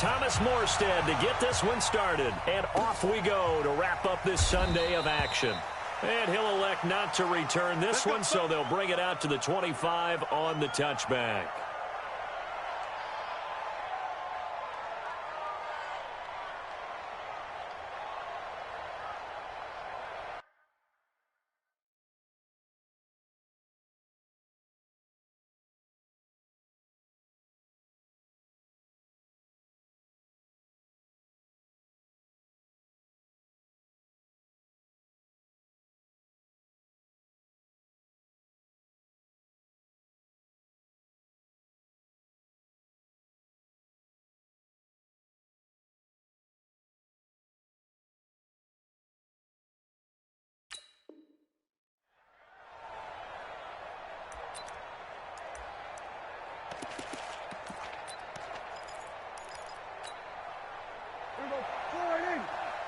Thomas Morstead to get this one started. And off we go to wrap up this Sunday of action. And he'll elect not to return this one, so they'll bring it out to the 25 on the touchback.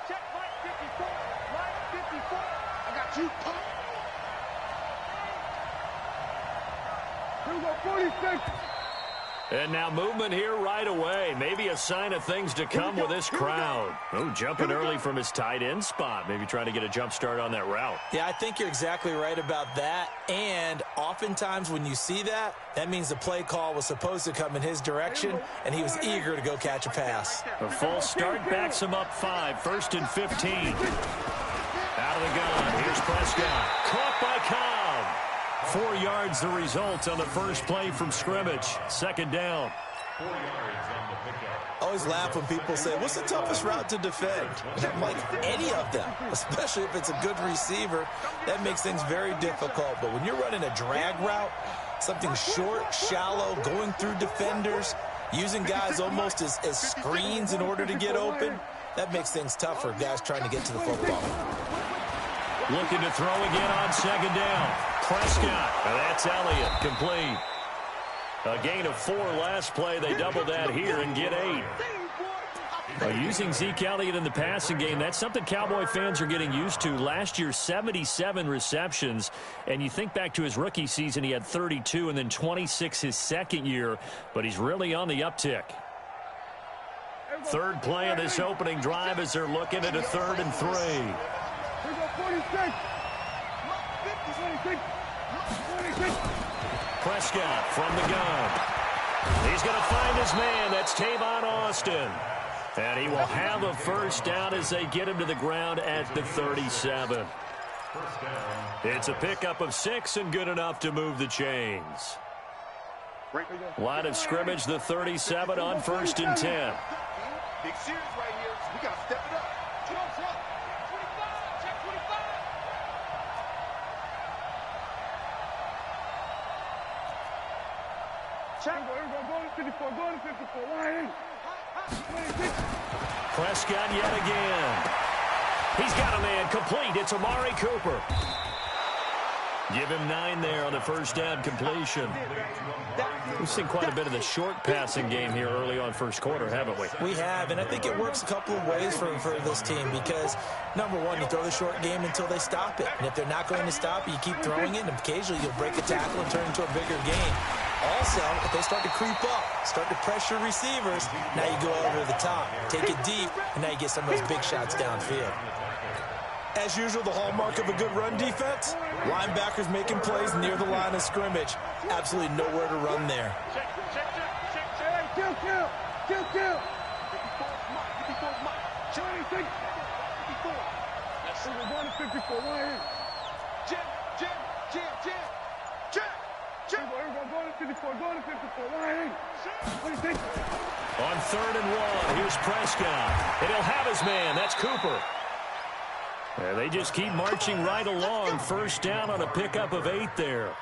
Check line 54. Line 54. I got you. Here we go, 46. And now movement here right away. Maybe a sign of things to come with this crowd. Oh, jumping early from his tight end spot. Maybe trying to get a jump start on that route. Yeah, I think you're exactly right about that. And oftentimes when you see that, that means the play call was supposed to come in his direction, and he was eager to go catch a pass. A false start backs him up 5, 1st and 15. Out of the gun. Here's Prescott. Caught by Cobb. 4 yards the result on the first play from scrimmage. 2nd down. 4 yards on the pickup. I always laugh when people say, what's the toughest route to defend? And I'm like, any of them, especially if it's a good receiver. That makes things very difficult. But when you're running a drag route, something short, shallow, going through defenders, using guys almost as screens in order to get open, that makes things tough for guys trying to get to the football. Looking to throw again on 2nd down. Prescott. That's Elliott. Complete. A gain of 4 last play. They double that here and get 8. Using Zeke Elliott in the passing game, that's something Cowboy fans are getting used to. Last year, 77 receptions. And you think back to his rookie season, he had 32 and then 26 his second year. But he's really on the uptick. 3rd play of this opening drive as they're looking at a 3rd and 3. Here we go, 46. 26. Prescott from the gun. He's going to find his man. That's Tavon Austin. And he will have a 1st down as they get him to the ground at the 37. It's a pickup of 6 and good enough to move the chains. Line of scrimmage, the 37 on 1st and 10. Big series right here, so we got to step it up. Prescott yet again. He's got a man complete. It's Amari Cooper. Give him 9 there on the 1st down completion. We've seen quite a bit of the short passing game here early on 1st quarter, haven't we? We have, and I think it works a couple of ways for this team because, number one, you throw the short game until they stop it. And if they're not going to stop it, you keep throwing it, and occasionally you'll break a tackle and turn it into a bigger game. Also, if they start to creep up, start to pressure receivers, now you go over the top, take it deep, and now you get some of those big shots downfield. As usual, the hallmark of a good run defense, linebackers making plays near the line of scrimmage. Absolutely nowhere to run there. On 3rd and 1, here's Prescott. And he'll have his man. That's Cooper. And they just keep marching right along. 1st down on a pickup of 8 there.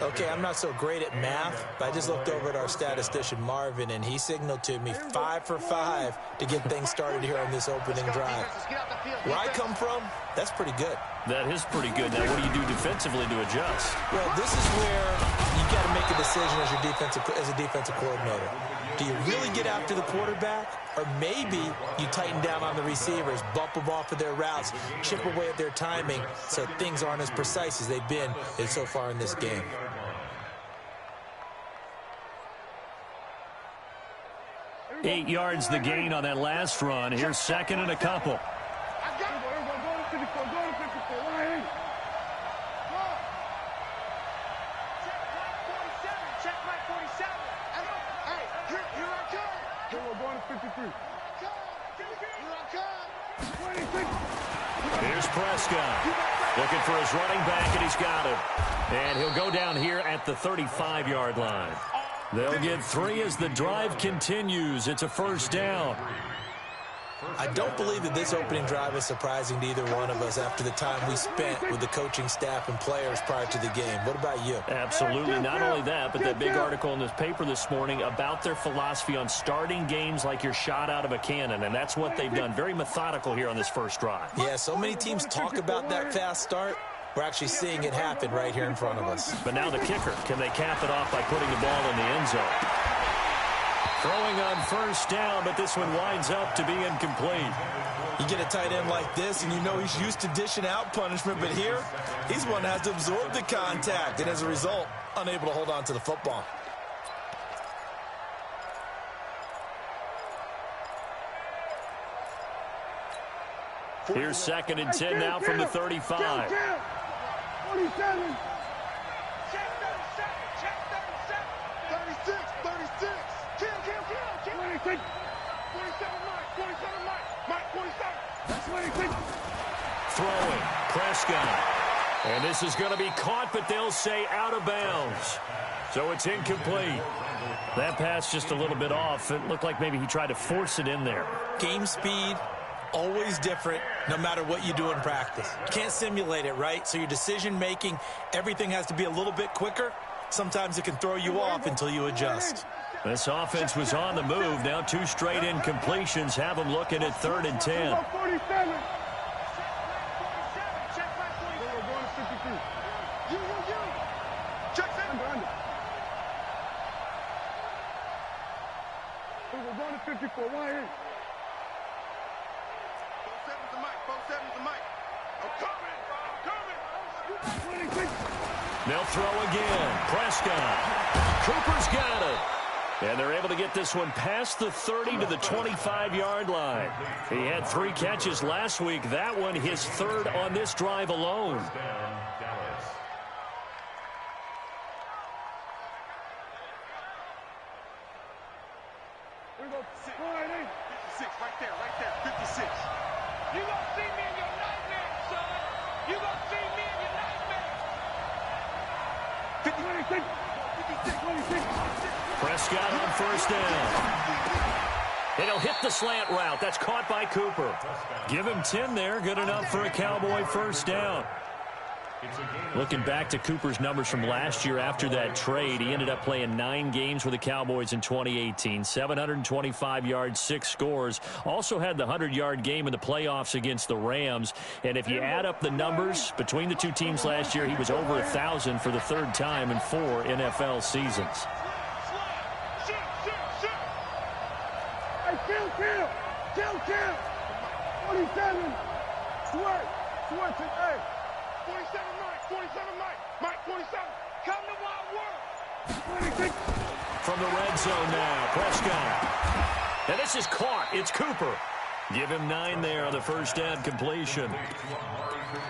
Okay, I'm not so great at math, but I just looked over at our statistician, Marvin, and he signaled to me 5 for 5 to get things started here on this opening drive. Where I come from, that's pretty good. That is pretty good. Now, what do you do defensively to adjust? Well, this is where you got to make a decision as a defensive coordinator. Do you really get after the quarterback, or maybe you tighten down on the receivers, bump them off of their routes, chip away at their timing so things aren't as precise as they've been so far in this game? 8 yards the gain on that last run. Here's second and a couple. Here's Prescott looking for his running back, and he's got him. And he'll go down here at the 35-yard line. They'll get 3 as the drive continues. It's a first down. I don't believe that this opening drive is surprising to either one of us after the time we spent with the coaching staff and players prior to the game. What about you? Absolutely. Not only that, but that big article in this paper this morning about their philosophy on starting games like you're shot out of a cannon, and that's what they've done. Very methodical here on this first drive. Yeah, so many teams talk about that fast start. We're actually seeing it happen right here in front of us. But now the kicker. Can they cap it off by putting the ball in the end zone? Throwing on first down, but this one winds up to be incomplete. You get a tight end like this, and you know he's used to dishing out punishment, but here, he's one that has to absorb the contact, and as a result, unable to hold on to the football. Here's second and 10 now from the 35. 47. Check 37. Check 37. 36. 36. Kill. 26. 47 Mike. 47 Mike. 47. That's 26. Throwing. Prescott. And this is going to be caught, but they'll say out of bounds. So it's incomplete. That pass just a little bit off. It looked like maybe he tried to force it in there. Game speed, always different, no matter what you do in practice. You can't simulate it, right? So your decision-making, everything has to be a little bit quicker. Sometimes it can throw you off until you adjust. This offense was on the move. Now 2 straight incompletions have them looking at 3rd and 10. 47. Check 7. We're going to 54. Why ain't? 47's the mic. 47's the mic. I'm coming. 26. They'll throw again. Prescott. Cooper's got it. And they're able to get this one past the 30 to the 25-yard line. He had 3 catches last week. That one his 3rd on this drive alone. Here we go. 56 right there. 56. You gonna see me in your nightmare, son. You gonna see me in your nightmare. 56. Prescott on first down. And he'll hit the slant route. That's caught by Cooper. Give him 10 there. Good enough for a Cowboy first down. Looking back to Cooper's numbers from last year after that trade, he ended up playing 9 games with the Cowboys in 2018. 725 yards, 6 scores. Also had the 100-yard game in the playoffs against the Rams. And if you add up the numbers between the two teams last year, he was over 1,000 for the 3rd time in 4 NFL seasons. Kill. 47. Sweat. Hey. 47 Mike. 47. Come to Wild World. 26. From the red zone now, Prescott. And this is caught. It's Cooper. Give him 9 there on the first down completion.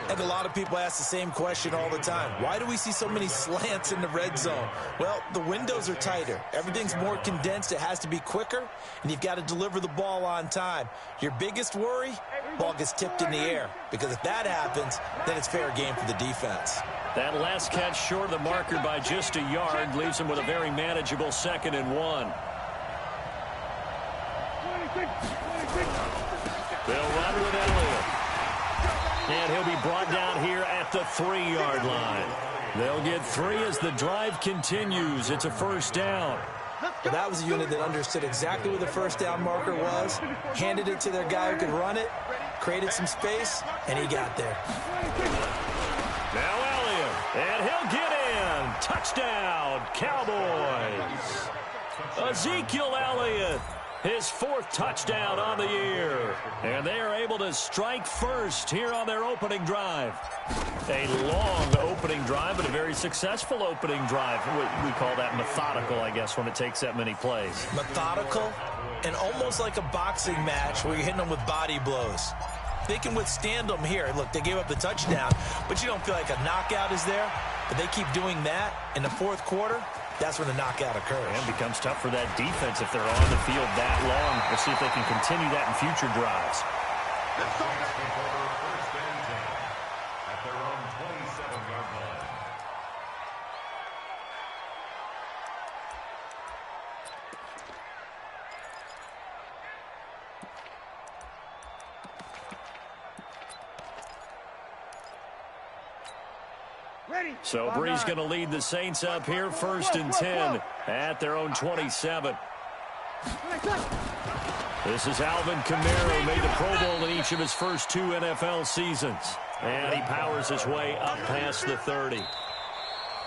And a lot of people ask the same question all the time. Why do we see so many slants in the red zone? Well, the windows are tighter. Everything's more condensed. It has to be quicker, and you've got to deliver the ball on time. Your biggest worry, ball gets tipped in the air, because if that happens, then it's fair game for the defense. That last catch short of the marker by just a yard leaves him with a very manageable 2nd and 1. 26. They'll run with Elliott. And he'll be brought down here at the 3-yard line. They'll get 3 as the drive continues. It's a first down. Well, that was a unit that understood exactly where the first down marker was, handed it to their guy who could run it, created some space, and he got there. Now Elliott, and he'll get in. Touchdown, Cowboys. Ezekiel Elliott. his 4th touchdown on the year. And they are able to strike first here on their opening drive. A long opening drive, but a very successful opening drive. We call that methodical, I guess, when it takes that many plays. Methodical and almost like a boxing match where you're hitting them with body blows. They can withstand them here. Look, they gave up the touchdown, but you don't feel like a knockout is there. But they keep doing that in the 4th quarter. That's when the knockout occurs. And it becomes tough for that defense if they're on the field that long. We'll see if they can continue that in future drives. At their own 27-yard line. So Brees going to lead the Saints up here, 1st and 10 at their own 27. This is Alvin Kamara, made the Pro Bowl in each of his first 2 NFL seasons. And he powers his way up past the 30.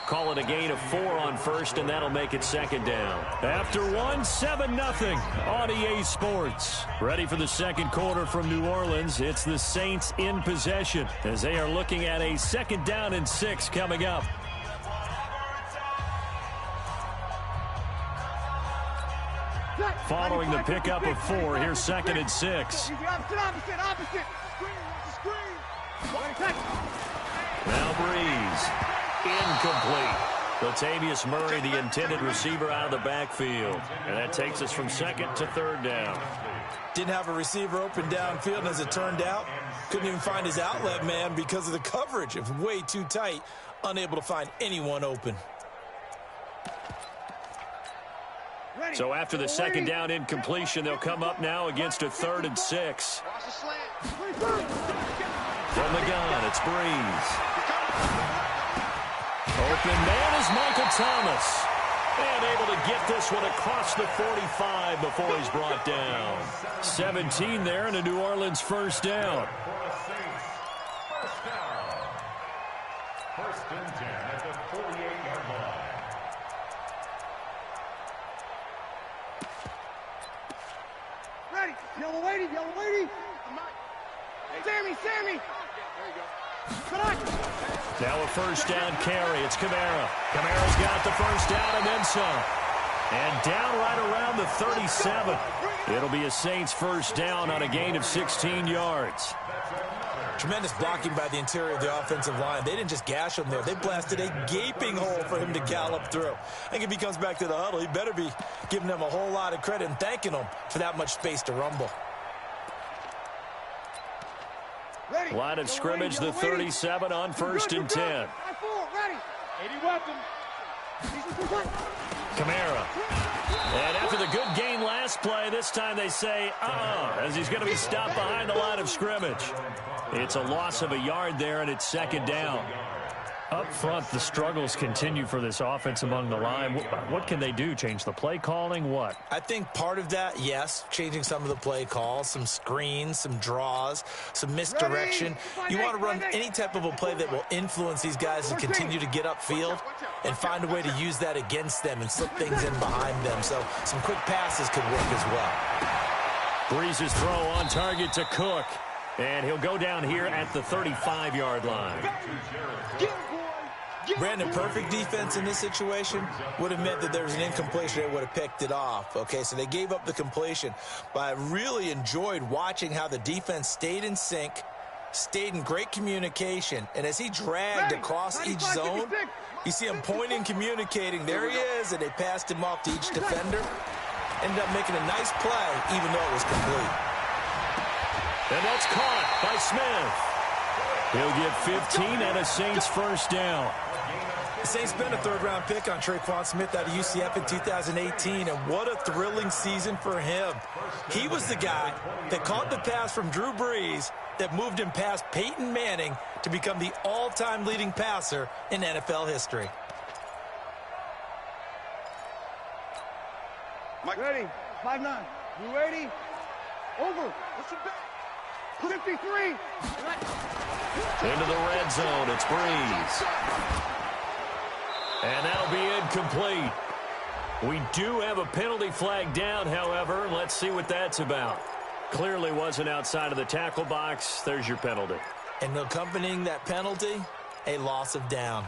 Call it a gain of 4 on 1st, and that'll make it 2nd down. After 1, 7-0 on EA Sports. Ready for the 2nd quarter from New Orleans. It's the Saints in possession as they are looking at a 2nd down and 6 coming up. Following the pickup of 4, here's 2nd and 6. Opposite. Screen. Now Brees. Incomplete. Latavius Murray, the intended receiver, out of the backfield. And that takes us from 2nd to 3rd down. Didn't have a receiver open downfield, and as it turned out, couldn't even find his outlet man because of the coverage. It was way too tight, unable to find anyone open. So after the 2nd down incompletion, they'll come up now against a 3rd and 6. From the gun, it's Brees. Open man is Michael Thomas. And able to get this one across the 45 before he's brought down. 17 there and a New Orleans 1st down. First and 10 at the 48-yard line. Ready. Yellow lady. Sammy. There you go. Now a 1st down carry. It's Kamara. Kamara's got the 1st down and then some. And down right around the 37. It'll be a Saints 1st down on a gain of 16 yards. Tremendous blocking by the interior of the offensive line. They didn't just gash him there. They blasted a gaping hole for him to gallop through. I think if he comes back to the huddle, he better be giving them a whole lot of credit and thanking them for that much space to rumble. Line of scrimmage, the 37 on 1st and 10. Kamara. And after the good gain last play, this time they say, as he's going to be stopped behind the line of scrimmage. It's a loss of a yard there, and it's 2nd down. Up front, the struggles continue for this offense among the line. What can they do? Change the play calling? What? I think part of that, yes, changing some of the play calls, some screens, some draws, some misdirection. You want to run any type of a play that will influence these guys to continue to get upfield and find a way to use that against them and slip things in behind them. So some quick passes could work as well. Brees' throw on target to Cook. And he'll go down here at the 35-yard line. Brandon, perfect defense in this situation would have meant that there was an incompletion. They would have picked it off. Okay, so they gave up the completion. But I really enjoyed watching how the defense stayed in sync, stayed in great communication. And as he dragged across each zone, you see him pointing, communicating. There he is, and they passed him off to each defender. Ended up making a nice play, even though it was complete. And that's caught by Smith. He'll get 15 and a Saints 1st down. The Saints spent a 3rd-round pick on Traquan Smith out of UCF in 2018, and what a thrilling season for him. He was the guy that caught the pass from Drew Brees that moved him past Peyton Manning to become the all-time leading passer in NFL history. Mike. Ready. 5-9. You ready? Over. Listen back. 53. Into the red zone. It's Brees. And that'll be incomplete. We do have a penalty flag down, however. Let's see what that's about. Clearly wasn't outside of the tackle box. There's your penalty. And accompanying that penalty, a loss of down.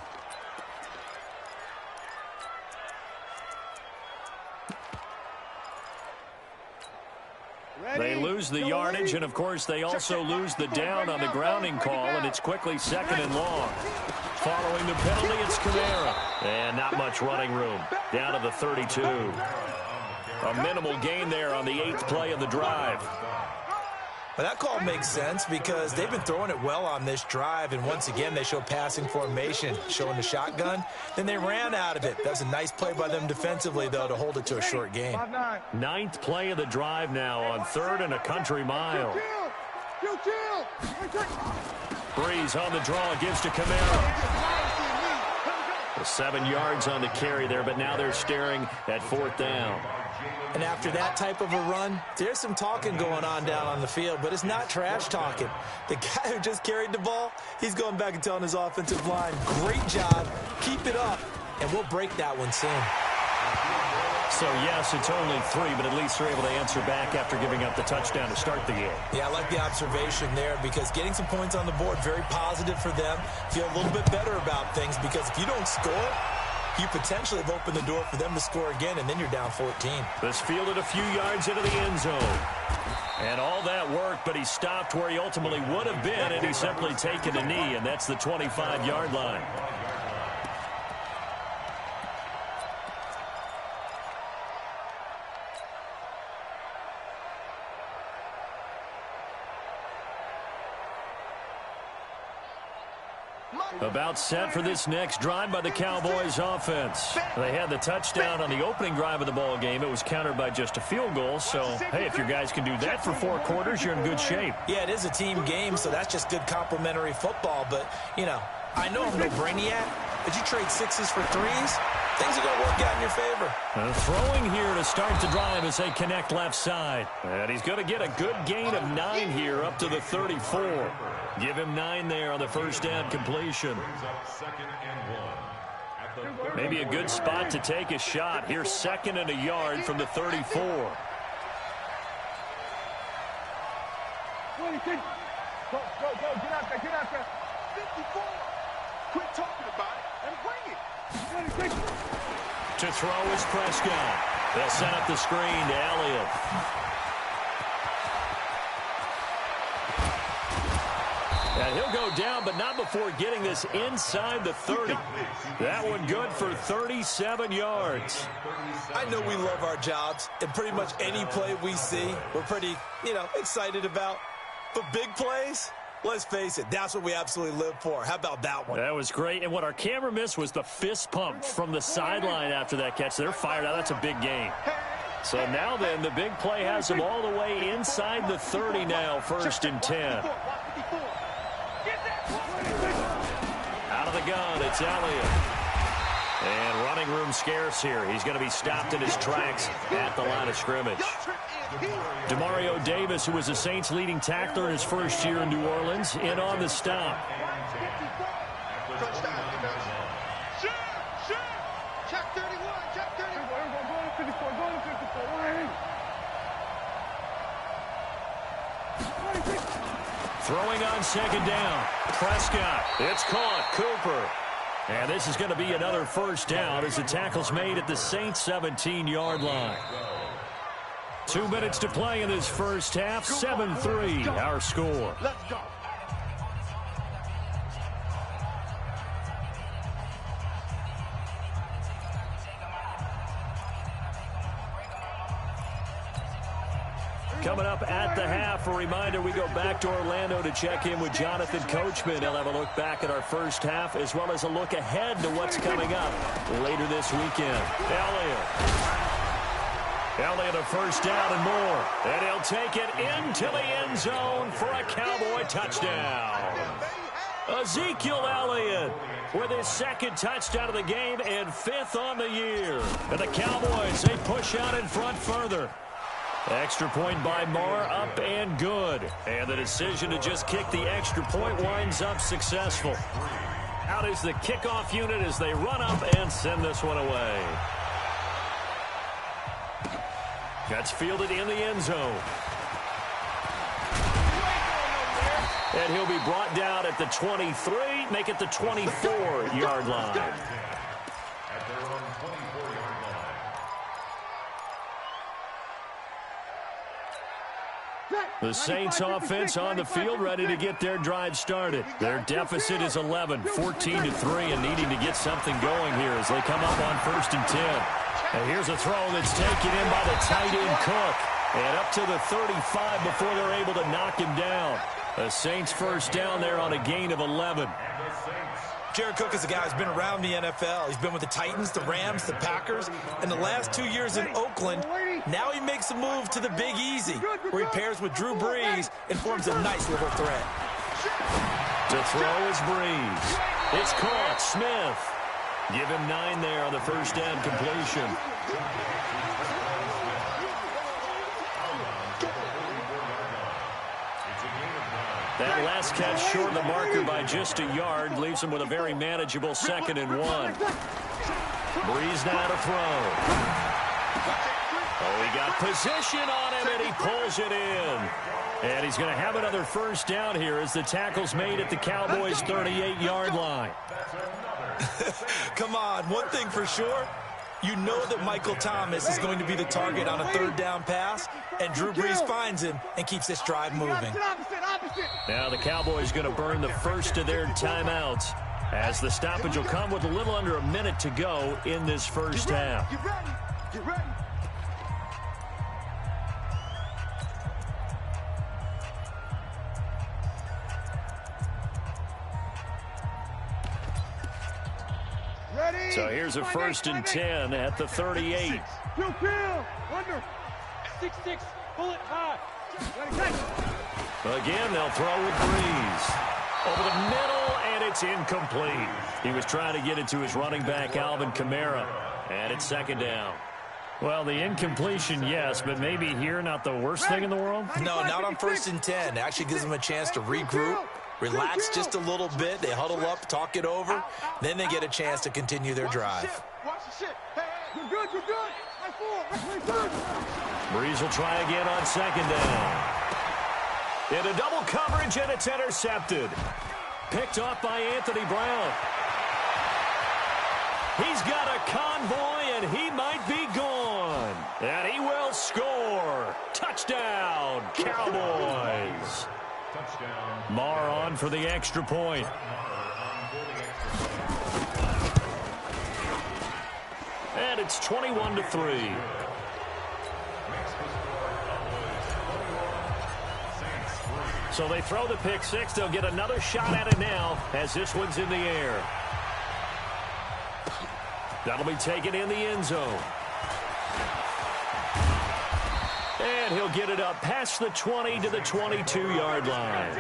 They lose the yardage, and, of course, they also lose the down on the grounding call, and it's quickly 2nd and long. Following the penalty, it's Kamara. And not much running room. Down to the 32. A minimal gain there on the 8th play of the drive. Well, that call makes sense because they've been throwing it well on this drive, and once again they show passing formation, showing the shotgun. Then they ran out of it. That's a nice play by them defensively, though, to hold it to a short gain. 9th play of the drive now on 3rd and a country mile. Breeze on the draw, gives to Kamara. 7 yards on the carry there, but now they're staring at 4th down. And after that type of a run, there's some talking going on down on the field, but it's not trash talking. The guy who just carried the ball, he's going back and telling his offensive line, great job, keep it up, and we'll break that one soon. So, yes, it's only 3, but at least they're able to answer back after giving up the touchdown to start the game. Yeah, I like the observation there because getting some points on the board, very positive for them. Feel a little bit better about things because if you don't score, you potentially have opened the door for them to score again, and then you're down 14. This fielded a few yards into the end zone. And all that worked, but he stopped where he ultimately would have been, and he's simply taken a knee, and that's the 25-yard line. About set for this next drive by the Cowboys offense. They had the touchdown on the opening drive of the ball game. It was countered by just a field goal. So, hey, if your guys can do that for 4 quarters, you're in good shape. Yeah, it is a team game, so that's just good complimentary football. But, you know, I know I'm no brainiac, but you trade 6s for 3s, things are going to work out in your favor. Throwing here to start the drive as they connect left side. And he's going to get a good gain of 9 here up to the 34. Give him 9 there on the first down completion. Maybe a good spot to take a shot. Here's 2nd and a yard from the 34. Go, get out there. 54. Quit talking about it and bring it. To throw is Prescott. They'll set up the screen to Elliott. And he'll go down, but not before getting this inside the 30. That one good for 37 yards. I know we love our jobs, and pretty much any play we see, we're pretty, excited about. But big plays, let's face it, that's what we absolutely live for. How about that one? That was great. And what our camera missed was the fist pump from the sideline after that catch. They're fired out. That's a big gain. So now then, the big play has them all the way inside the 30 now, 1st and 10. Out of the gun, it's Elliott. And running room scarce here. He's going to be stopped in his tracks at the line of scrimmage. Demario Davis, who was the Saints' leading tackler in his first year in New Orleans, in on the stop. Check 31, check 31. Throwing on 2nd down. Prescott. It's caught. Cooper. And this is going to be another first down as the tackle's made at the Saints' 17-yard line. 2 minutes to play in this first half. 7-3 our score. Let's go. Coming up at the half, a reminder, we go back to Orlando to check in with Jonathan Coachman. He'll have a look back at our first half as well as a look ahead to what's coming up later this weekend. Elliott a first down and more. And he'll take it into the end zone for a Cowboy touchdown. Ezekiel Elliott with his 2nd touchdown of the game and 5th on the year. And the Cowboys, they push out in front further. Extra point by Marr, up and good. And the decision to just kick the extra point winds up successful. Out is the kickoff unit as they run up and send this one away. That's fielded in the end zone. And he'll be brought down at the 23, make it the 24-yard line. At their own 24-yard line. The Saints offense on the field, ready to get their drive started. Their deficit is 11, 14-3, and needing to get something going here as they come up on 1st and 10. And here's a throw that's taken in by the tight end Cook. And up to the 35 before they're able to knock him down. The Saints first down there on a gain of 11. Jared Cook is a guy who's been around the NFL. He's been with the Titans, the Rams, the Packers, and the last 2 years in Oakland. Now he makes a move to the Big Easy, where he pairs with Drew Brees and forms a nice little threat. To throw is Brees. It's caught. Smith. Give him 9 there on the first down completion. That last catch short of the marker by just a yard leaves him with a very manageable 2nd and 1. Brees now to throw. Oh, he got position on him, and he pulls it in. And he's going to have another first down here as the tackle's made at the Cowboys' 38-yard line. Come on, one thing for sure. You know that Michael Thomas is going to be the target on a 3rd down pass, and Drew Brees finds him and keeps this drive moving. Now the Cowboys going to burn the first of their timeouts as the stoppage will come with a little under a minute to go in this first half. Get ready. Get ready. So here's a 1st and 10 at the 38. Kill. Under. 6-6. Pull it high. Again, they'll throw with Brees. Over the middle, and it's incomplete. He was trying to get it to his running back, Alvin Kamara. And it's 2nd down. Well, the incompletion, yes, but maybe here not the worst thing in the world? No, not on 1st and 10. It actually gives them a chance to regroup, relax just a little bit. They huddle up, talk it over. Then they get a chance to continue their drive. Watch the shit. Hey, you're good. Brees will try again on 2nd down. Into double coverage, and it's intercepted. Picked off by Anthony Brown. He's got a convoy, and he might be gone. And he will score. Touchdown, Cowboys. Touchdown. Marr on for the extra point. And it's 21-3. So they throw the pick 6. They'll get another shot at it now as this one's in the air. That'll be taken in the end zone. And he'll get it up past the 20 to the 22-yard line.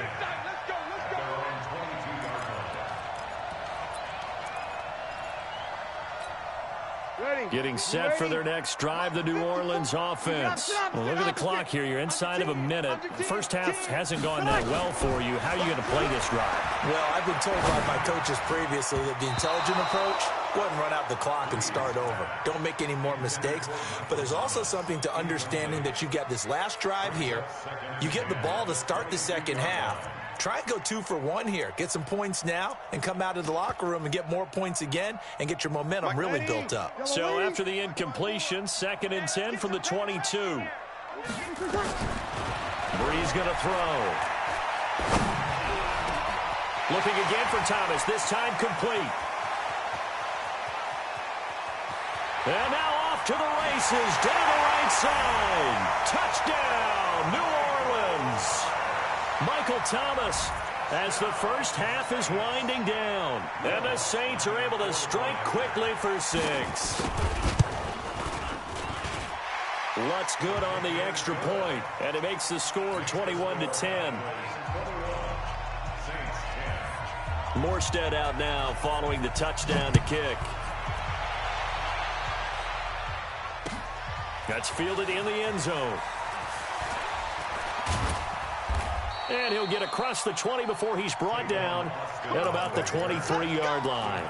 Getting set for their next drive, the New Orleans offense. Well, look at the clock here. You're inside of a minute. The first half hasn't gone that well for you. How are you going to play this drive? Well, I've been told by my coaches previously that the intelligent approach wasn't run out the clock and start over. Don't make any more mistakes. But there's also something to understanding that you got this last drive here. You get the ball to start the second half. Try and go 2 for 1 here. Get some points now and come out of the locker room and get more points again and get your momentum really built up. So after the incompletion, 2nd and 10 from the 22. Brees going to throw. Looking again for Thomas, this time complete. And now off to the races, down the right side. Touchdown, New Orleans. Michael Thomas, as the first half is winding down. And the Saints are able to strike quickly for 6. Lutz good on the extra point, and it makes the score 21-10. Morstead out now following the touchdown to kick. That's fielded in the end zone. And he'll get across the 20 before he's brought down at about the 23-yard line.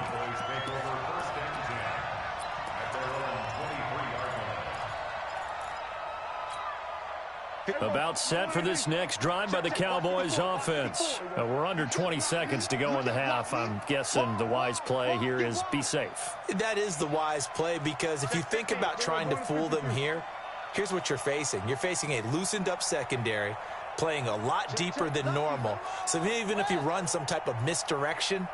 About set for this next drive by the Cowboys offense. We're under 20 seconds to go in the half. I'm guessing the wise play here is be safe. That is the wise play, because if you think about trying to fool them here, here's what you're facing. You're facing a loosened up secondary, playing a lot deeper than normal. So even if you run some type of misdirection,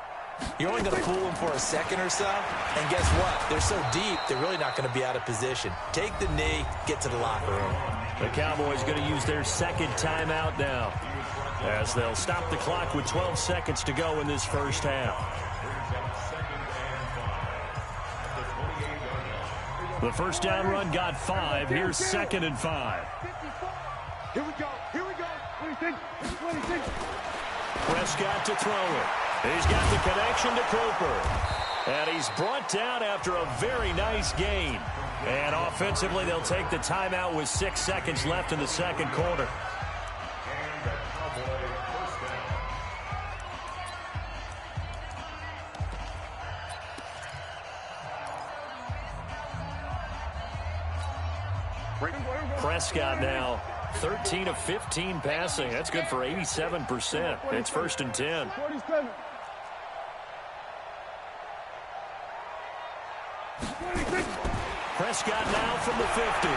you're only going to fool them for a second or so. And guess what? They're so deep, they're really not going to be out of position. Take the knee, get to the locker room. The Cowboys going to use their second timeout now, as they'll stop the clock with 12 seconds to go in this first half. The first down run got 5. Here's 2nd and 5. Here we go. Here we go. 26. Prescott to throw it. He's got the connection to Cooper. And he's brought down after a very nice gain. And offensively, they'll take the timeout with 6 seconds left in the second quarter. Prescott now 13 of 15 passing. That's good for 87%. It's 1st and 10. 47. Prescott now from the 50.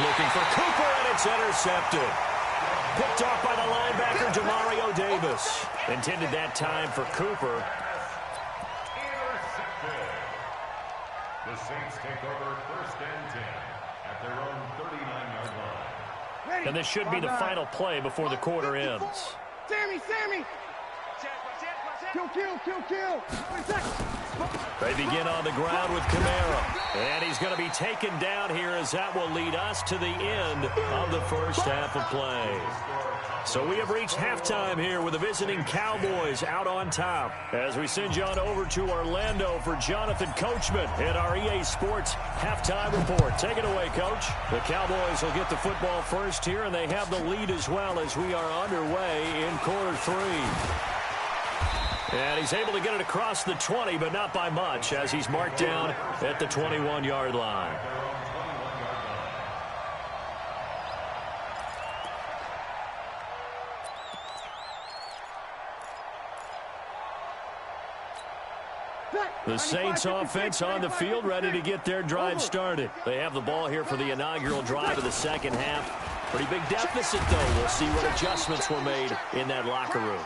Looking for Cooper, and it's intercepted. Picked off by the linebacker, Demario Davis. Intended that time for Cooper. Intercepted. The Saints take over 1st and 10 at their own 39-yard line. And this should be the final play before the quarter ends. Sammy! Kill. They begin on the ground with Kamara. And he's going to be taken down here, as that will lead us to the end of the first half of play. So we have reached halftime here with the visiting Cowboys out on top, as we send you on over to Orlando for Jonathan Coachman in our EA Sports halftime report. Take it away, Coach. The Cowboys will get the football first here, and they have the lead as well as we are underway in quarter 3. And he's able to get it across the 20, but not by much, as he's marked down at the 21-yard line. The Saints offense on the field, ready to get their drive started. They have the ball here for the inaugural drive of the second half. Pretty big deficit, though. We'll see what adjustments were made in that locker room.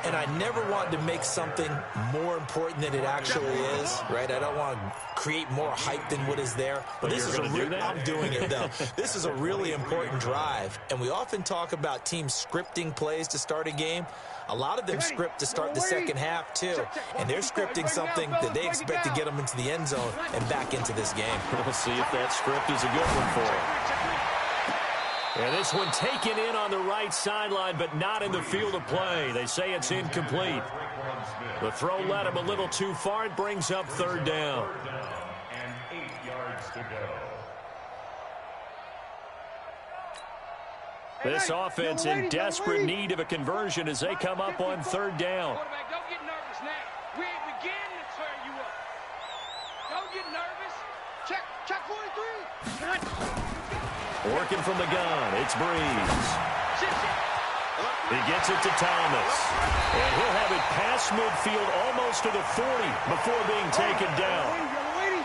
And I never wanted to make something more important than it actually is, right? I don't want to create more hype than what is there. But this is I'm doing it, though. This is a really important drive. And we often talk about teams scripting plays to start a game. A lot of them script to start the second half, too. And they're scripting something that they expect to get them into the end zone and back into this game. We'll see if that script is a good one for them. And this one taken in on the right sideline, but not in the field of play. They say it's incomplete. The throw led him a little too far. It brings up 3rd down. And 8 yards to go. This offense in desperate need of a conversion as they come up on 3rd down. Quarterback, don't get nervous now. We ain't beginning to turn you up. Don't get nervous. Check 43. Working from the gun, it's Breeze. He gets it to Thomas. And he'll have it past midfield almost to the 40 before being taken down.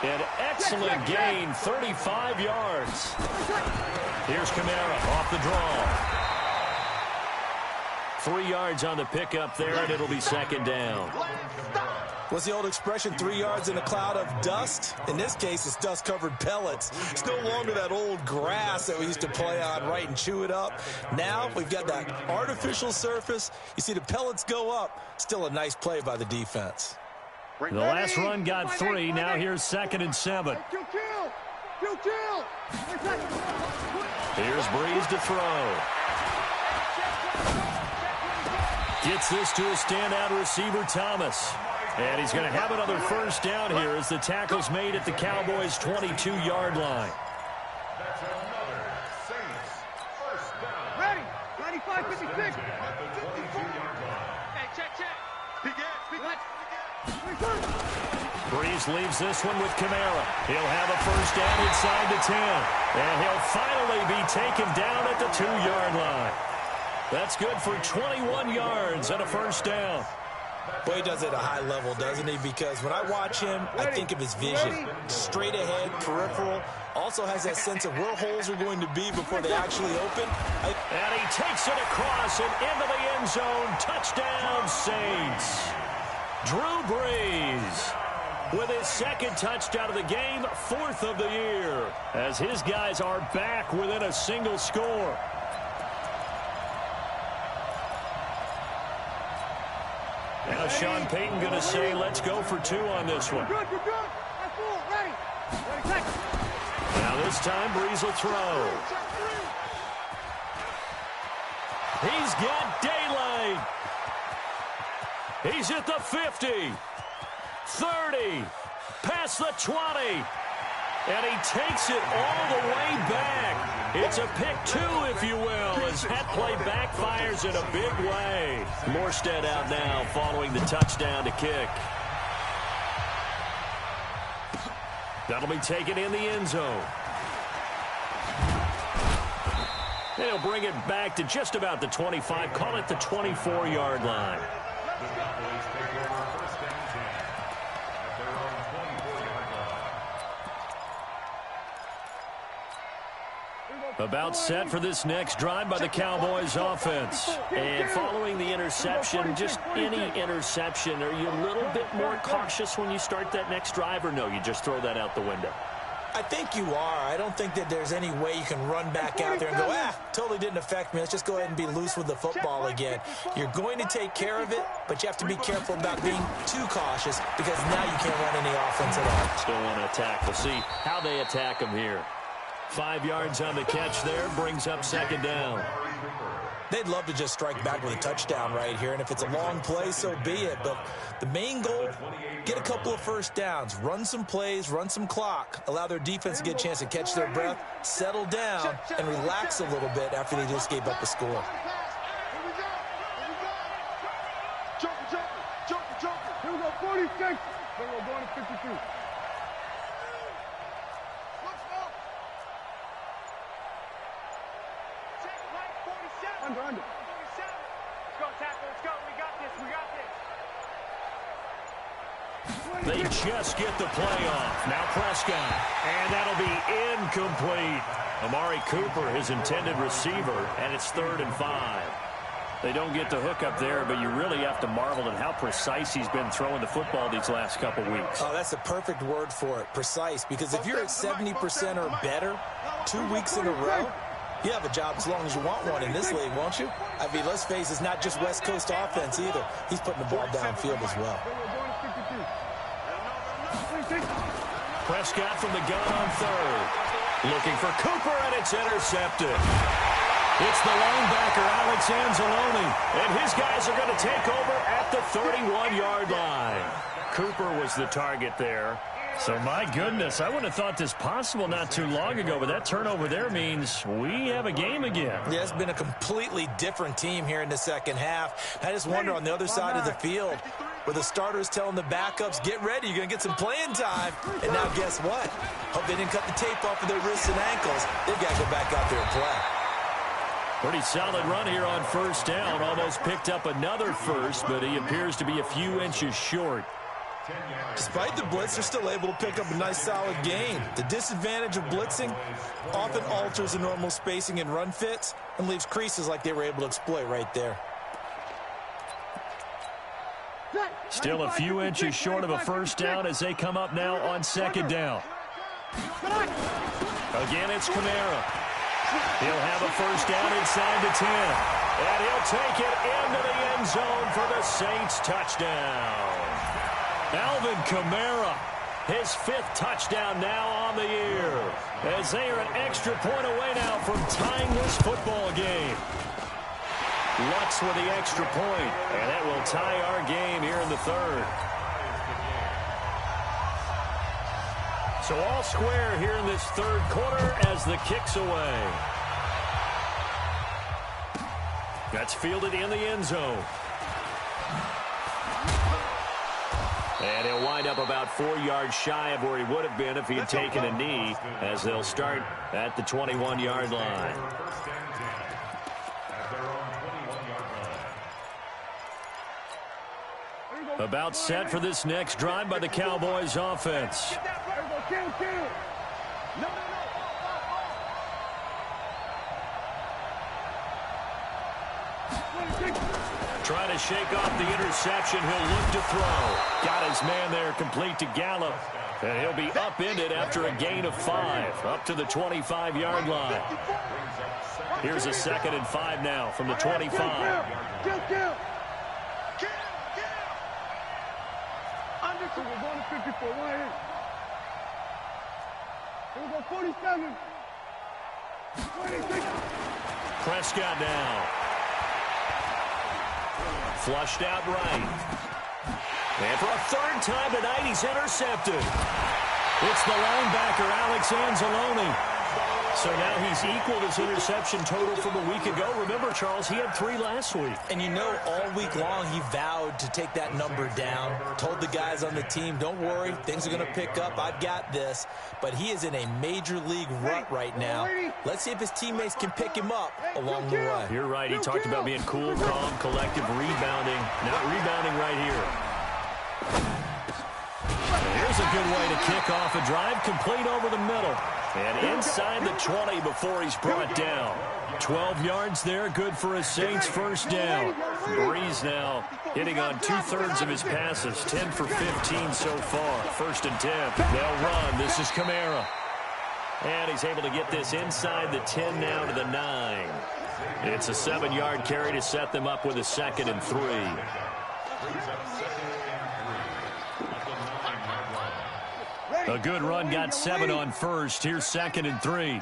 An excellent gain, 35 yards. Here's Kamara off the draw. 3 yards on the pickup there, and it'll be 2nd down. What's the old expression, 3 yards in a cloud of dust? In this case, it's dust-covered pellets. It's no longer that old grass that we used to play on, right, and chew it up. Now we've got that artificial surface. You see the pellets go up. Still a nice play by the defense. The last run got 3. Now here's 2nd and 7. Here's Breeze to throw. Gets this to a standout receiver, Thomas. And he's going to have another first down here as the tackle's made at the Cowboys' 22-yard line. That's another Saints first down. Ready. 95, 56. At the 22-yard line. Hey, check. Big Breeze leaves this one with Kamara. He'll have a first down inside the 10. And he'll finally be taken down at the 2-yard line. That's good for 21 yards and a first down. Boy, he does it at a high level, doesn't he? Because when I watch him, I think of his vision. Straight ahead, peripheral. Also has that sense of where holes are going to be before they actually open. And he takes it across and into the end zone. Touchdown, Saints. Drew Brees with his second touchdown of the game, 4th of the year, as his guys are back within a single score. Now Sean Payton going to say, let's go for 2 on this one. Good, good. That's full. Ready. Ready, Now this time, Brees will throw. He's got daylight. He's at the 50, 30, past the 20. And he takes it all the way back. It's a pick 2, if you will, as that play backfires in a big way. Morstead out now following the touchdown to kick. That'll be taken in the end zone. And he'll bring it back to just about the 25. Call it the 24-yard line. About set for this next drive by the Cowboys offense. And following the interception, just any interception, are you a little bit more cautious when you start that next drive, or no, you just throw that out the window? I think you are. I don't think that there's any way you can run back out there and go, totally didn't affect me. Let's just go ahead and be loose with the football again. You're going to take care of it, but you have to be careful about being too cautious because now you can't run any offense at all. Still want to attack. We'll see how they attack him here. 5 yards on the catch there, brings up second down. They'd love to just strike back with a touchdown right here, and if it's a long play, so be it. But the main goal, get a couple of first downs, run some plays, run some clock, allow their defense to get a chance to catch their breath, settle down, and relax a little bit after they just gave up a score. Joker. Here we go, 46. Here we go, going to 52. Under. Let's go, tackle. Let's go. We got this. They just get the play off. Now Prescott. And that'll be incomplete. Amari Cooper, his intended receiver, and it's 3rd and 5. They don't get the hook up there, but you really have to marvel at how precise he's been throwing the football these last couple weeks. Oh, that's a perfect word for it, precise, because if you're at 70% or better 2 weeks in a row, you have a job as long as you want one in this league, won't you? I mean, let's face it, it's not just West Coast offense either. He's putting the ball downfield as well. Prescott from the gun on 3rd. Looking for Cooper, and it's intercepted. It's the linebacker, Alex Anzalone, and his guys are going to take over at the 31-yard line. Cooper was the target there. So, my goodness, I wouldn't have thought this possible not too long ago, but that turnover there means we have a game again. Yeah, it's been a completely different team here in the second half. I just wonder on the other side of the field, where the starters telling the backups, get ready, you're going to get some playing time. And now guess what? Hope they didn't cut the tape off of their wrists and ankles. They've got to go back out there and play. Pretty solid run here on first down. Almost picked up another first, but he appears to be a few inches short. Despite the blitz, they're still able to pick up a nice, solid gain. The disadvantage of blitzing often alters the normal spacing and run fits and leaves creases like they were able to exploit right there. Still a few inches short of a first down as they come up now on second down. Again, it's Kamara. He'll have a first down inside the 10. And he'll take it into the end zone for the Saints touchdown. Alvin Kamara, his 5th touchdown now on the year, as they are an extra point away now from tying this football game. Lutz with the extra point, and that will tie our game here in the 3rd. So all square here in this 3rd quarter as the kick's away. That's fielded in the end zone. And he'll wind up about 4 yards shy of where he would have been if he had taken a knee, as they'll start at the 21-yard line. First and 10 at their own 21-yard line. About set for this next drive by the Cowboys offense. Trying to shake off the interception. He'll look to throw. Got his man there complete to Gallup. And he'll be upended after a gain of 5 up to the 25-yard line. Here's a 2nd and 5 now from the 25. Prescott now. Flushed out right. And for a 3rd time tonight, he's intercepted. It's the linebacker, Alex Anzalone. So now he's equaled his interception total from a week ago. Remember, Charles, he had 3 last week. And you know, all week long, he vowed to take that number down. Told the guys on the team, don't worry, things are going to pick up. I've got this. But he is in a major league rut right now. Let's see if his teammates can pick him up along the way. You're right. He talked about being cool, calm, collective, rebounding. Not rebounding right here. Here's a good way to kick off a drive, complete over the middle. And inside the 20 before he's brought down. 12 yards there, good for a Saints first down. Breeze now hitting on 2/3 of his passes, 10 for 15 so far. 1st and 10. They'll run. This is Kamara. And he's able to get this inside the 10 now to the 9. It's a 7-yard carry to set them up with a 2nd and 3. A good run, got 7 on first. Here's 2nd and 3.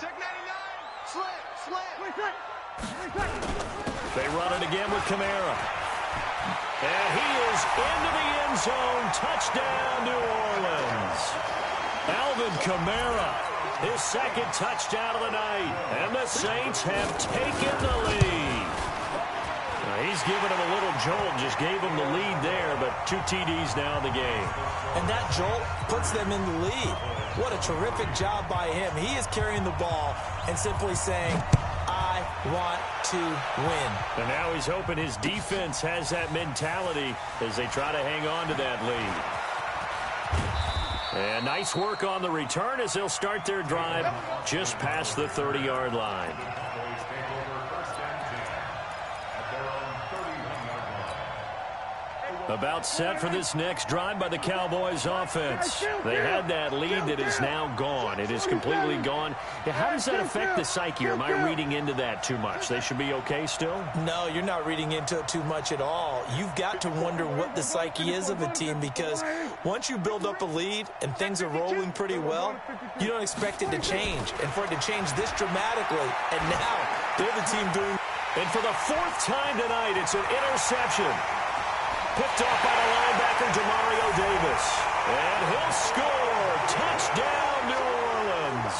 They run it again with Kamara. And he is into the end zone. Touchdown, New Orleans. Alvin Kamara, his 2nd touchdown of the night. And the Saints have taken the lead. He's given him a little jolt, just gave him the lead there, but 2 TDs now in the game. And that jolt puts them in the lead. What a terrific job by him. He is carrying the ball and simply saying, I want to win. And now he's hoping his defense has that mentality as they try to hang on to that lead. And nice work on the return as they'll start their drive just past the 30-yard line. About set for this next drive by the Cowboys offense. They had that lead that is now gone. It is completely gone. How does that affect the psyche? Or am I reading into that too much? They should be okay still? No, you're not reading into it too much at all. You've got to wonder what the psyche is of a team, because once you build up a lead and things are rolling pretty well, you don't expect it to change. And for it to change this dramatically, and now they're the team doing... And for the 4th time tonight, it's an interception. Picked off by the linebacker, Demario Davis. And he'll score. Touchdown, New Orleans.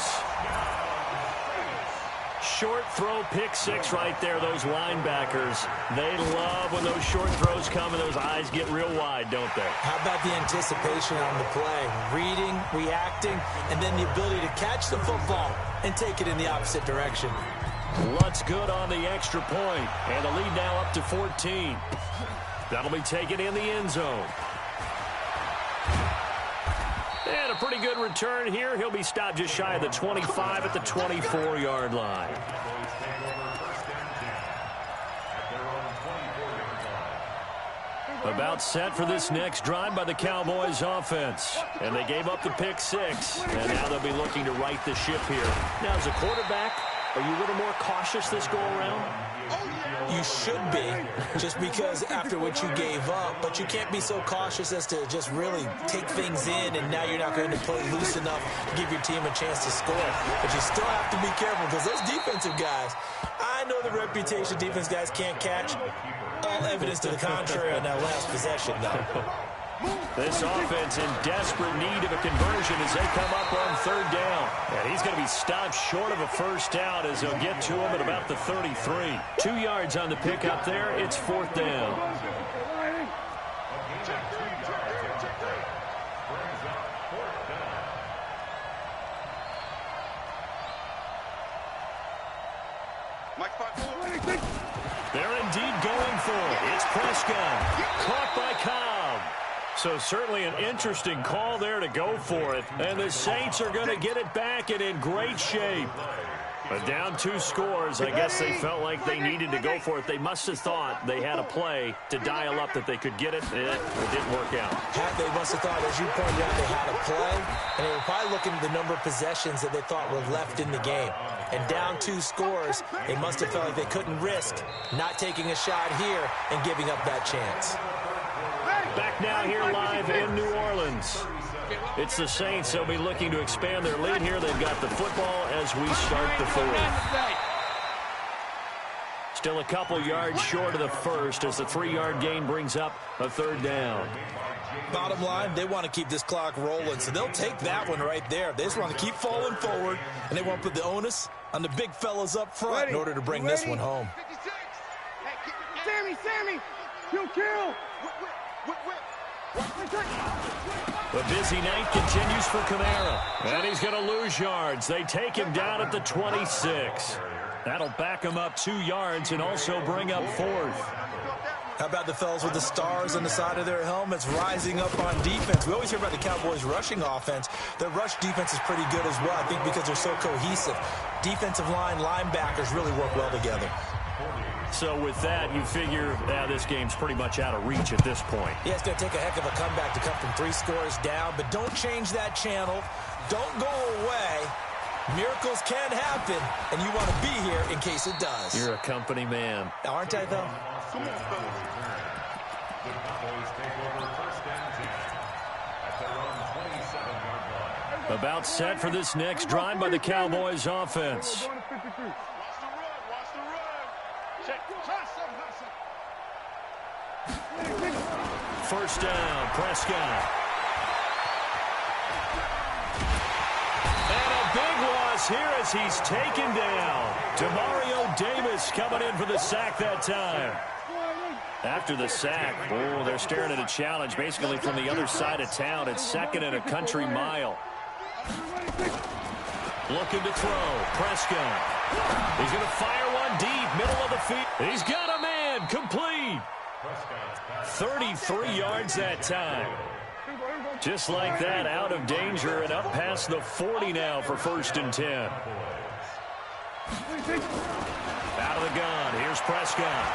Short throw, pick 6 right there. Those linebackers, they love when those short throws come and those eyes get real wide, don't they? How about the anticipation on the play? Reading, reacting, and then the ability to catch the football and take it in the opposite direction. Lutz good on the extra point. And the lead now up to 14. That'll be taken in the end zone. And a pretty good return here. He'll be stopped just shy of the 25 at the 24-yard line. About set for this next drive by the Cowboys offense. And they gave up the pick 6. And now they'll be looking to right the ship here. Now, as a quarterback, are you a little more cautious this go-around? You should be, just because after what you gave up, but you can't be so cautious as to just really take things in, and now you're not going to play loose enough to give your team a chance to score. But you still have to be careful, because those defensive guys, I know the reputation defense guys can't catch. All evidence to the contrary on that last possession, though. This offense in desperate need of a conversion as they come up on 3rd down. And he's going to be stopped short of a first down as they'll get to him at about the 33. 2 yards on the pickup there. It's 4th down. They're indeed going for it. It's Prescott. Caught by Cobb. So certainly an interesting call there to go for it. And the Saints are going to get it back and in great shape. But down 2 scores, I guess they felt like they needed to go for it. They must have thought they had a play to dial up that they could get it. It didn't work out. They must have thought, as you pointed out, they had a play. And they were probably looking at the number of possessions that they thought were left in the game. And down 2 scores, they must have felt like they couldn't risk not taking a shot here and giving up that chance. Back now here live in New Orleans. It's the Saints. They'll be looking to expand their lead here. They've got the football as we start the 4th. Still a couple yards short of the first as the 3-yard gain brings up a 3rd down. Bottom line, they want to keep this clock rolling, so they'll take that one right there. They just want to keep falling forward, and they want to put the onus on the big fellas up front in order to bring this one home. Sammy, kill. The busy night continues for Kamara. And he's going to lose yards. They take him down at the 26. That'll back him up 2 yards and also bring up 4th. How about the fellas with the stars on the side of their helmets rising up on defense? We always hear about the Cowboys' rushing offense. Their rush defense is pretty good as well, I think, because they're so cohesive. Defensive line, linebackers really work well together. So with that, you figure this game's pretty much out of reach at this point. Yeah, it's going to take a heck of a comeback to come from 3 scores down, but don't change that channel. Don't go away. Miracles can happen, and you want to be here in case it does. You're a company man. Aren't I, though? Come on, fellas. The Cowboys take over 1st and 10 at their own 27-yard line. About set for this next drive by the Cowboys offense. First down, Prescott. And a big loss here as he's taken down. Demario Davis coming in for the sack that time. After the sack, they're staring at a challenge basically from the other side of town. It's 2nd and a country mile. Looking to throw. Prescott. He's going to fire one deep, middle of the field. He's got a man. Complete. 33 yards that time. Just like that, out of danger and up past the 40 now for 1st and 10. Out of the gun. Here's Prescott.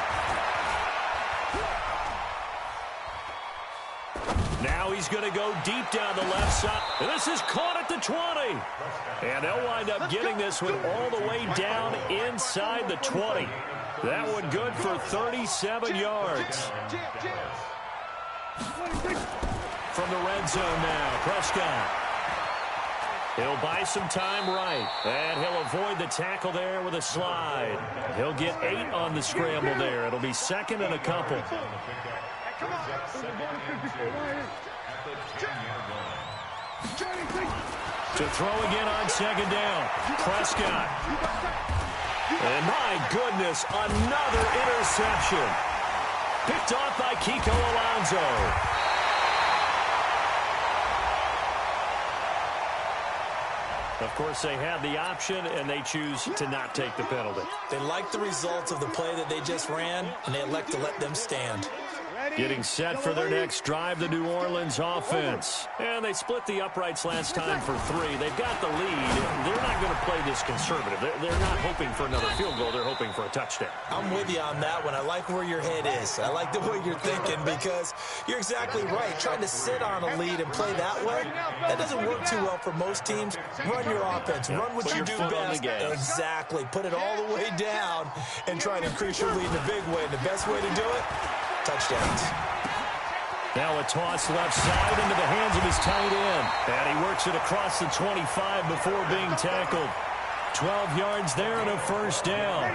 Now he's going to go deep down the left side. And this is caught at the 20. And they'll wind up getting this one all the way down inside the 20. That one good for 37 yards. From the red zone now, Prescott. He'll buy some time right. And he'll avoid the tackle there with a slide. He'll get 8 on the scramble there. It'll be 2nd and a couple. To throw again on 2nd down. Prescott. And my goodness, another interception. Picked off by Kiko Alonso. Of course, they have the option, and they choose to not take the penalty. They like the results of the play that they just ran, and they elect to let them stand. Getting set for their next drive, the New Orleans offense. And they split the uprights last time for 3. They've got the lead. They're not going to play this conservative. They're not hoping for another field goal. They're hoping for a touchdown. I'm with you on that one. I like where your head is. I like the way you're thinking because you're exactly right. Trying to sit on a lead and play that way, that doesn't work too well for most teams. Run your offense. Run what you do best. Exactly. Put it all the way down and try to increase your lead in a big way. And the best way to do it, touchdowns. Now a toss left side into the hands of his tight end. And he works it across the 25 before being tackled. 12 yards there and a 1st down.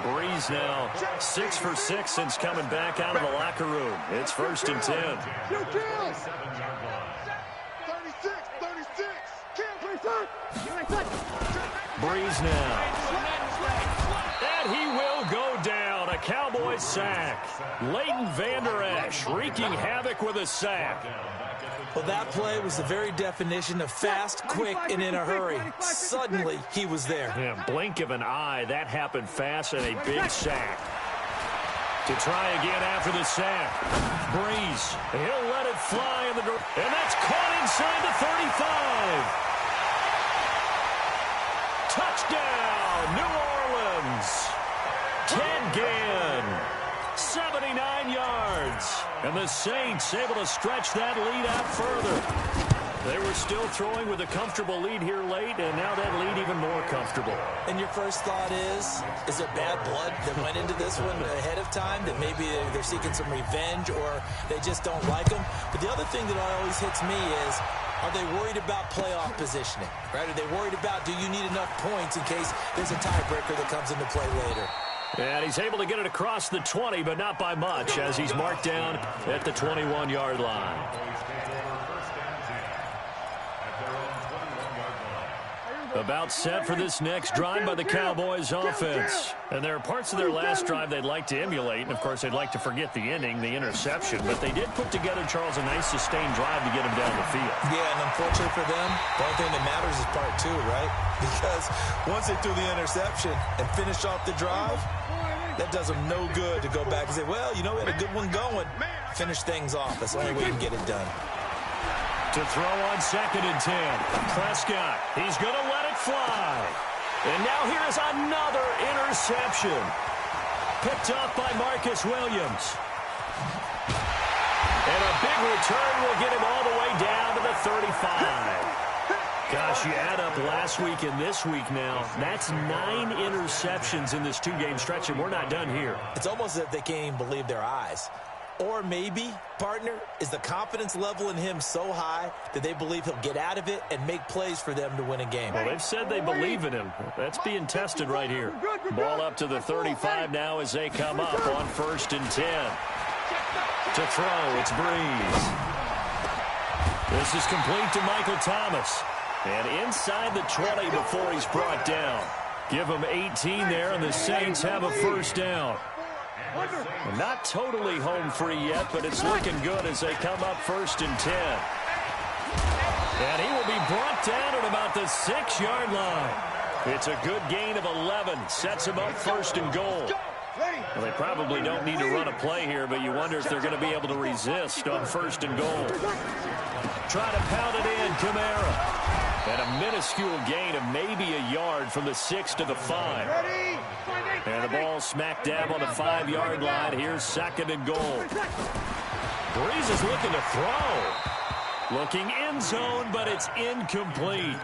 Breeze now 6 for 6 since coming back out of the locker room. It's 1st and 10. Breeze now. And he will go down. A Cowboys sack. Leighton Vander Esch wreaking havoc with a sack. Well, that play was the very definition of fast, quick, and in a hurry. Suddenly, he was there. Yeah, blink of an eye. That happened fast and a big sack. To try again after the sack. Breeze. He'll let it fly in the direction. And that's caught inside the 35. Touchdown, New Orleans. Ted Ginn. 79 yards. And the Saints able to stretch that lead out further. They were still throwing with a comfortable lead here late, and now that lead even more comfortable. And your first thought is there bad blood that went into this one ahead of time, that maybe they're seeking some revenge or they just don't like them? But the other thing that always hits me is, are they worried about playoff positioning? Right? Are they worried about, do you need enough points in case there's a tiebreaker that comes into play later? And he's able to get it across the 20, but not by much, as he's marked down at the 21-yard line. About set for this next drive by the Cowboys offense. And there are parts of their last drive they'd like to emulate, and of course they'd like to forget the inning, the interception, but they did put together, Charles, a nice sustained drive to get him down the field. Yeah, and unfortunately for them, the only thing that matters is part two, right? Because once they threw the interception and finished off the drive, that does them no good to go back and say, well, you know, we had a good one going. Finish things off. That's the only way you can get it done. To throw on 2nd and 10. Prescott, he's going to let it fly. And now here is another interception. Picked off by Marcus Williams. And a big return will get him all the way down to the 35. Gosh, you add up last week and this week now. That's 9 interceptions in this two-game stretch, and we're not done here. It's almost as if they can't even believe their eyes. Or maybe, partner, is the confidence level in him so high that they believe he'll get out of it and make plays for them to win a game. Well, they've said they believe in him. That's being tested right here. Ball up to the 35 now as they come up on 1st and 10. To throw, it's Breeze. This is complete to Michael Thomas. And inside the 20 before he's brought down. Give him 18 there, and the Saints have a first down. Not totally home free yet, but it's looking good as they come up 1st and 10. And he will be brought down at about the 6-yard line. It's a good gain of 11. Sets him up 1st and goal. Well, they probably don't need to run a play here, but you wonder if they're going to be able to resist on 1st and goal. Try to pound it in, Kamara. And a minuscule gain of maybe a yard from the 6 to the 5. And the ball smack dab on the 5-yard line. Here's 2nd and goal. Breeze is looking to throw. Looking end zone, but it's incomplete.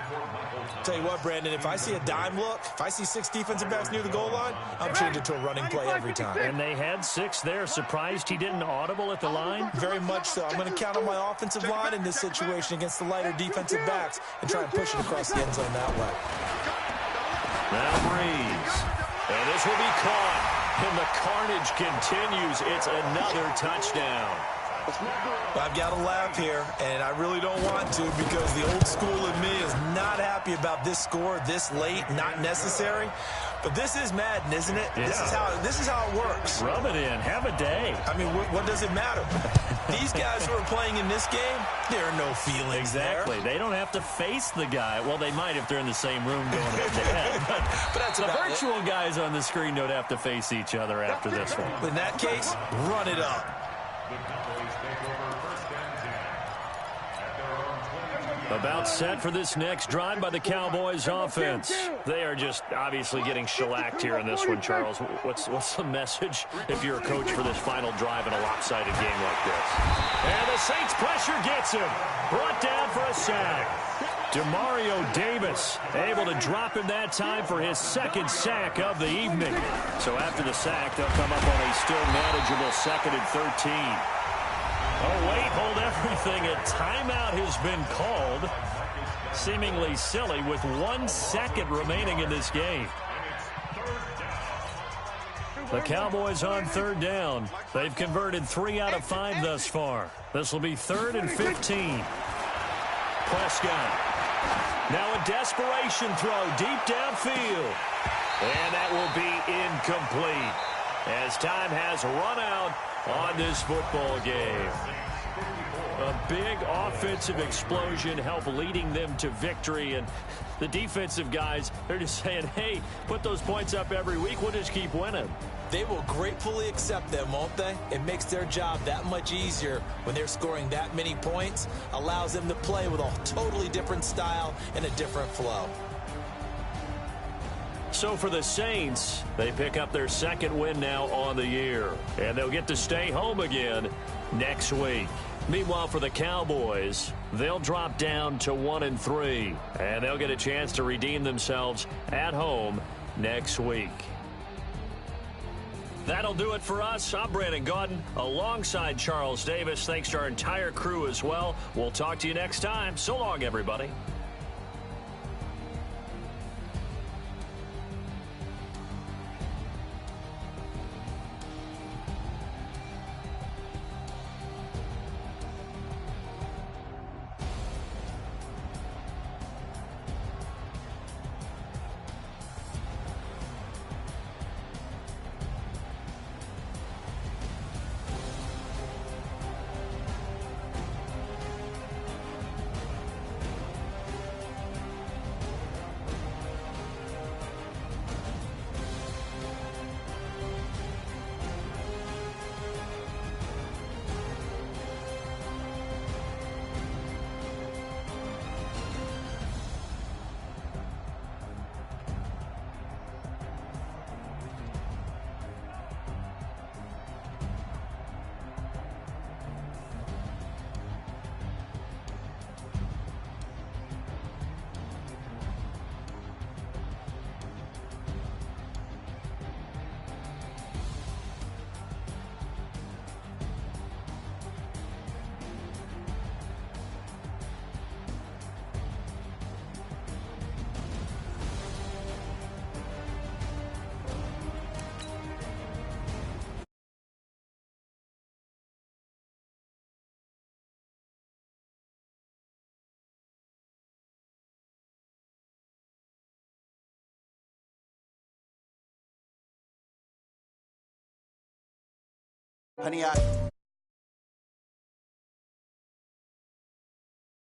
Tell you what, Brandon, if I see a dime look, if I see 6 defensive backs near the goal line, I'm changing to a running play every time. And they had 6 there. Surprised he didn't audible at the line? Very much so. I'm going to count on my offensive line in this situation against the lighter defensive backs and try and push it across the end zone that way. Now Breeze. And this will be caught. And the carnage continues. It's another touchdown. I've got to laugh here, and I really don't want to because the old school in me is not happy about this score this late, not necessary. But this is Madden, isn't it? Yeah. This is how it works. Rub it in. Have a day. I mean, what does it matter? These guys who are playing in this game, there are no feelings Exactly. there. They don't have to face the guy. Well, they might if they're in the same room going head-to-head. But that's the about virtual guys on the screen don't have to face each other after this one. In that case, run it up. About set for this next drive by the Cowboys offense. They are just obviously getting shellacked here in this one, Charles. What's the message if you're a coach for this final drive in a lopsided game like this? And the Saints pressure gets him. Brought down for a sack. Demario Davis able to drop him that time for his 2nd sack of the evening. So after the sack, they'll come up on a still manageable 2nd and 13. Oh, wait, hold everything. A timeout has been called. Seemingly silly with 1 second remaining in this game. The Cowboys on 3rd down. They've converted 3 out of 5 thus far. This will be 3rd and 15. Prescott. Now a desperation throw deep downfield. And that will be incomplete as time has run out on this football game. A big offensive explosion helped leading them to victory. And the defensive guys, they're just saying, hey, put those points up every week. We'll just keep winning. They will gratefully accept them, won't they? It makes their job that much easier when they're scoring that many points. Allows them to play with a totally different style and a different flow. So for the Saints, they pick up their second win now on the year. And they'll get to stay home again next week. Meanwhile, for the Cowboys, they'll drop down to 1-3. And they'll get a chance to redeem themselves at home next week. That'll do it for us. I'm Brandon Gaudin alongside Charles Davis. Thanks to our entire crew as well. We'll talk to you next time. So long, everybody. Honey, I